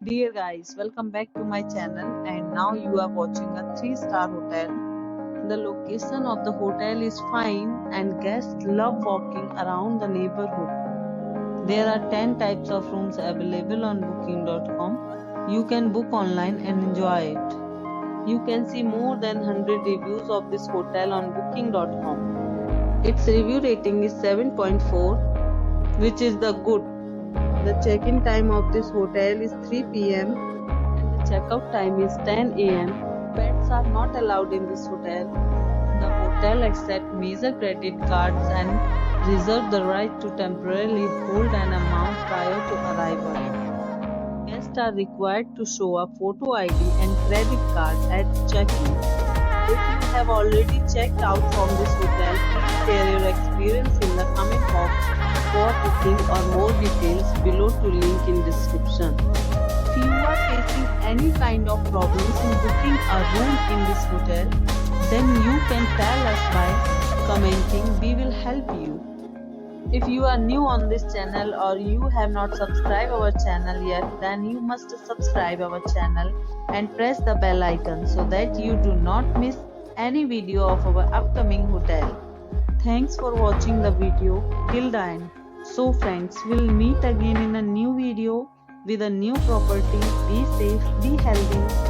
Dear guys, welcome back to my channel and now you are watching a 3-star hotel. The location of the hotel is fine and guests love walking around the neighborhood. There are 10 types of rooms available on booking.com. You can book online and enjoy it. You can see more than 100 reviews of this hotel on booking.com. Its review rating is 7.4, which is the good. The check-in time of this hotel is 3 p.m. and the check-out time is 10 a.m. Pets are not allowed in this hotel. The hotel accepts major credit cards and reserves the right to temporarily hold an amount prior to arrival. Guests are required to show a photo ID and credit card at check-in. If you have already checked out from this hotel, please share your experience in the comment box. For booking or more details, below to link in description. If you are facing any kind of problems in booking a room in this hotel, then you can tell us by commenting. We will help you. If you are new on this channel or you have not subscribed our channel yet, then you must subscribe our channel and press the bell icon so that you do not miss any video of our upcoming hotel. Thanks for watching the video till the end. So friends, we'll meet again in a new video with a new property. Be safe, be healthy.